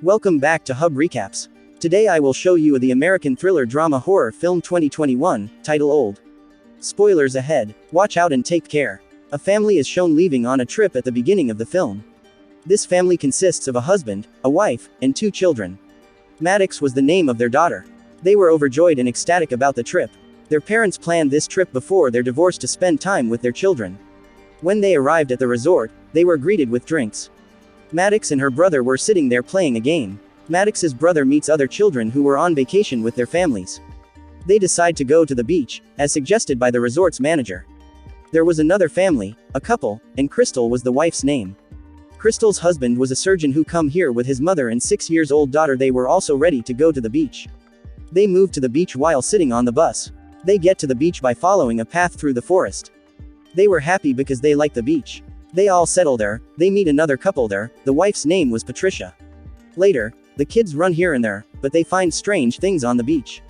Welcome back to Hub Recaps. Today I will show you the American thriller drama horror film 2021, titled Old. Spoilers ahead. Watch out and take care. A family is shown leaving on a trip at the beginning of the film. This family consists of a husband, a wife, and 2 children. Maddox was the name of their daughter. They were overjoyed and ecstatic about the trip. Their parents planned this trip before their divorce to spend time with their children. When they arrived at the resort, they were greeted with drinks. Maddox and her brother were sitting there playing a game. Maddox's brother meets other children who were on vacation with their families. They decide to go to the beach, as suggested by the resort's manager. There was another family, a couple, and Crystal was the wife's name. Crystal's husband was a surgeon who come here with his mother and 6-year-old daughter. They were also ready to go to the beach. They moved to the beach while sitting on the bus. They get to the beach by following a path through the forest. They were happy because they liked the beach. They all settle there. They meet another couple there. The wife's name was Patricia. Later, the kids run here and there, but they find strange things on the beach.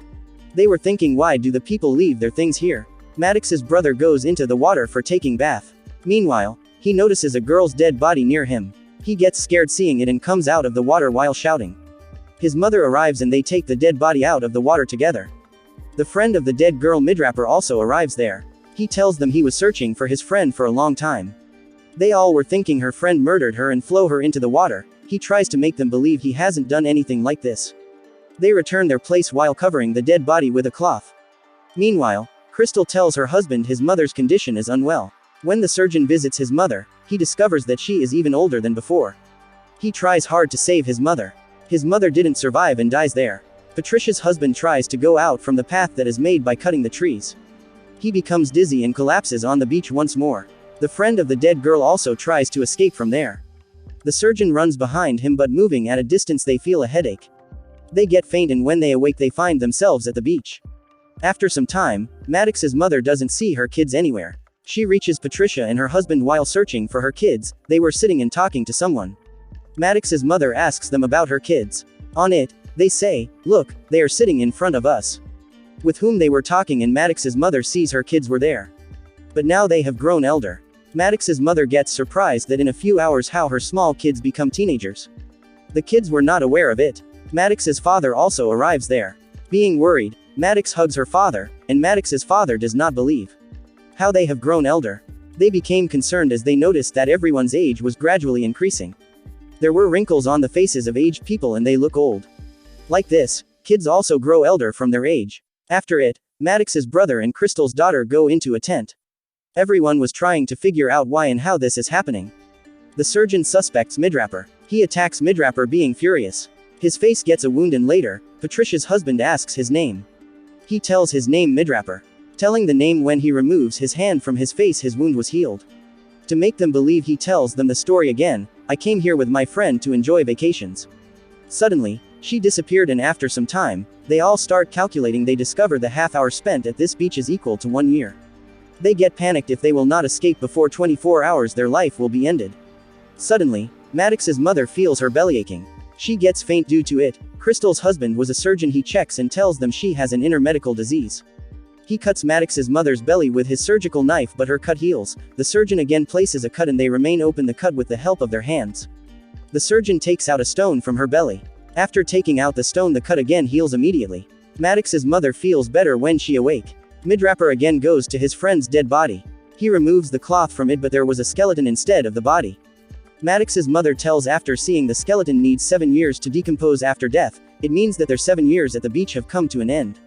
They were thinking, why do the people leave their things here? Maddox's brother goes into the water for taking bath. Meanwhile, he notices a girl's dead body near him. He gets scared seeing it and comes out of the water while shouting. His mother arrives and they take the dead body out of the water together. The friend of the dead girl Midrapper also arrives there. He tells them he was searching for his friend for a long time. They all were thinking her friend murdered her and threw her into the water. He tries to make them believe he hasn't done anything like this. They return their place while covering the dead body with a cloth. Meanwhile, Crystal tells her husband his mother's condition is unwell. When the surgeon visits his mother, he discovers that she is even older than before. He tries hard to save his mother. His mother didn't survive and dies there. Patricia's husband tries to go out from the path that is made by cutting the trees. He becomes dizzy and collapses on the beach once more. The friend of the dead girl also tries to escape from there. The surgeon runs behind him, but moving at a distance they feel a headache. They get faint and when they awake they find themselves at the beach. After some time, Maddox's mother doesn't see her kids anywhere. She reaches Patricia and her husband while searching for her kids. They were sitting and talking to someone. Maddox's mother asks them about her kids. On it, they say, "Look, they are sitting in front of us." With whom they were talking, and Maddox's mother sees her kids were there. But now they have grown elder. Maddox's mother gets surprised that in a few hours how her small kids become teenagers. The kids were not aware of it. Maddox's father also arrives there. Being worried, Maddox hugs her father, and Maddox's father does not believe how they have grown elder. They became concerned as they noticed that everyone's age was gradually increasing. There were wrinkles on the faces of aged people and they look old. Like this, kids also grow elder from their age. After it, Maddox's brother and Crystal's daughter go into a tent. Everyone was trying to figure out why and how this is happening. The surgeon suspects Midrapper. He attacks Midrapper, being furious. His face gets a wound and later, Patricia's husband asks his name. He tells his name Midrapper. Telling the name when he removes his hand from his face his wound was healed. To make them believe he tells them the story again, "I came here with my friend to enjoy vacations." Suddenly, she disappeared and after some time, they all start calculating. They discover the half hour spent at this beach is equal to 1 year. They get panicked. If they will not escape before 24 hours their life will be ended. Suddenly, Maddox's mother feels her belly aching. She gets faint due to it. Crystal's husband was a surgeon. He checks and tells them she has an inner medical disease. He cuts Maddox's mother's belly with his surgical knife, but her cut heals. The surgeon again places a cut and they remain open the cut with the help of their hands. The surgeon takes out a stone from her belly. After taking out the stone the cut again heals immediately. Maddox's mother feels better when she awake. Midrapper again goes to his friend's dead body. He removes the cloth from it, but there was a skeleton instead of the body. Maddox's mother tells after seeing the skeleton needs 7 years to decompose after death. It means that their 7 years at the beach have come to an end.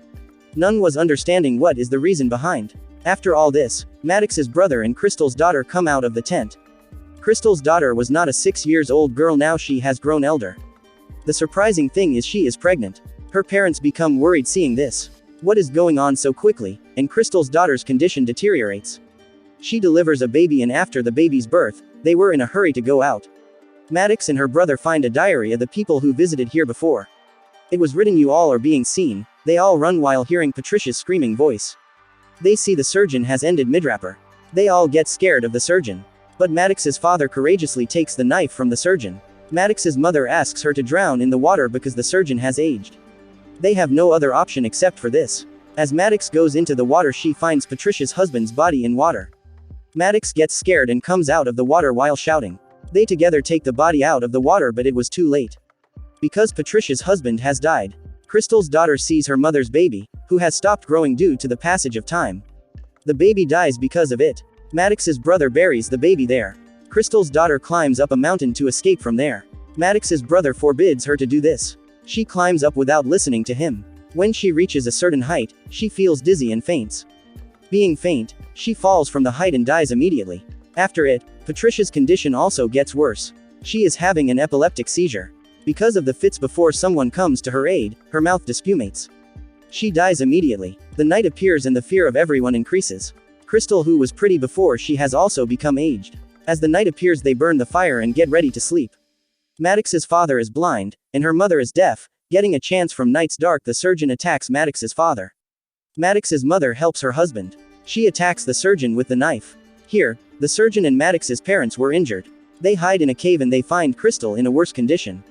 None was understanding what is the reason behind. After all this, Maddox's brother and Crystal's daughter come out of the tent. Crystal's daughter was not a 6-year-old girl, now she has grown elder. The surprising thing is she is pregnant. Her parents become worried seeing this. What is going on so quickly? And Crystal's daughter's condition deteriorates. She delivers a baby and after the baby's birth, they were in a hurry to go out. Maddox and her brother find a diary of the people who visited here before. It was written, "You all are being seen." They all run while hearing Patricia's screaming voice. They see the surgeon has ended Midrapper. They all get scared of the surgeon. But Maddox's father courageously takes the knife from the surgeon. Maddox's mother asks her to drown in the water because the surgeon has aged. They have no other option except for this. As Maddox goes into the water she finds Patricia's husband's body in water. Maddox gets scared and comes out of the water while shouting. They together take the body out of the water, but it was too late. Because Patricia's husband has died. Crystal's daughter sees her mother's baby, who has stopped growing due to the passage of time. The baby dies because of it. Maddox's brother buries the baby there. Crystal's daughter climbs up a mountain to escape from there. Maddox's brother forbids her to do this. She climbs up without listening to him. When she reaches a certain height, she feels dizzy and faints. Being faint, she falls from the height and dies immediately. After it, Patricia's condition also gets worse. She is having an epileptic seizure. Because of the fits before someone comes to her aid, her mouth despumates. She dies immediately. The night appears and the fear of everyone increases. Crystal, who was pretty before, she has also become aged. As the night appears, they burn the fire and get ready to sleep. Maddox's father is blind, and her mother is deaf. Getting a chance from night's dark, the surgeon attacks Maddox's father. Maddox's mother helps her husband. She attacks the surgeon with the knife. Here, the surgeon and Maddox's parents were injured. They hide in a cave and they find Crystal in a worse condition.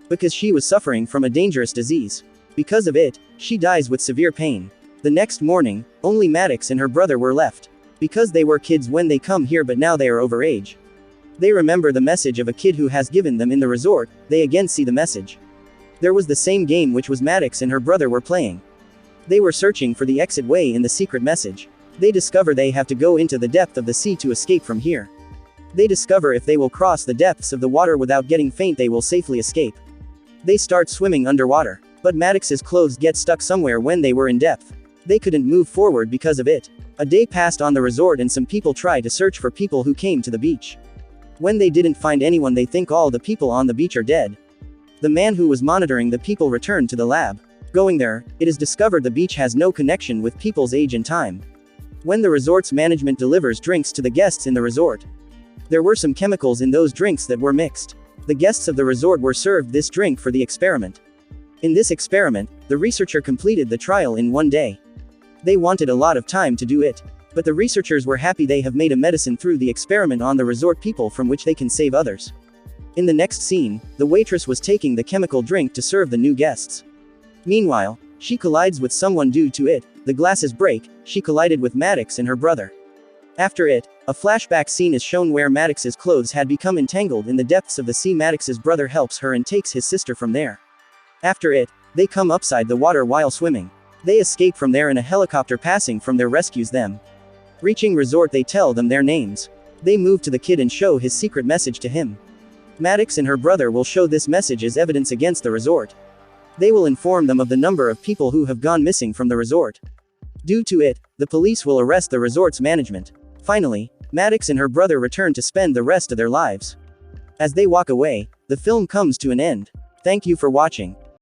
Because she was suffering from a dangerous disease. Because of it, she dies with severe pain. The next morning, only Maddox and her brother were left. Because they were kids when they come here, but now they are over age. They remember the message of a kid who has given them in the resort. They again see the message. There was the same game which was Maddox and her brother were playing. They were searching for the exit way in the secret message. They discover they have to go into the depth of the sea to escape from here. They discover if they will cross the depths of the water without getting faint, they will safely escape. They start swimming underwater. But Maddox's clothes get stuck somewhere when they were in depth. They couldn't move forward because of it. A day passed on the resort and some people try to search for people who came to the beach. When they didn't find anyone, they think all the people on the beach are dead. The man who was monitoring the people returned to the lab. Going there, it is discovered the beach has no connection with people's age and time. When the resort's management delivers drinks to the guests in the resort, there were some chemicals in those drinks that were mixed. The guests of the resort were served this drink for the experiment. In this experiment, the researcher completed the trial in 1 day. They wanted a lot of time to do it. But the researchers were happy they have made a medicine through the experiment on the resort people from which they can save others. In the next scene, the waitress was taking the chemical drink to serve the new guests. Meanwhile, she collides with someone due to it. The glasses break. She collided with Maddox and her brother. After it, a flashback scene is shown where Maddox's clothes had become entangled in the depths of the sea. Maddox's brother helps her and takes his sister from there. After it, they come upside the water while swimming. They escape from there and a helicopter passing from there rescues them. Reaching resort, they tell them their names. They move to the kid and show his secret message to him. Maddox and her brother will show this message as evidence against the resort. They will inform them of the number of people who have gone missing from the resort. Due to it, the police will arrest the resort's management. Finally, Maddox and her brother return to spend the rest of their lives. As they walk away, the film comes to an end. Thank you for watching.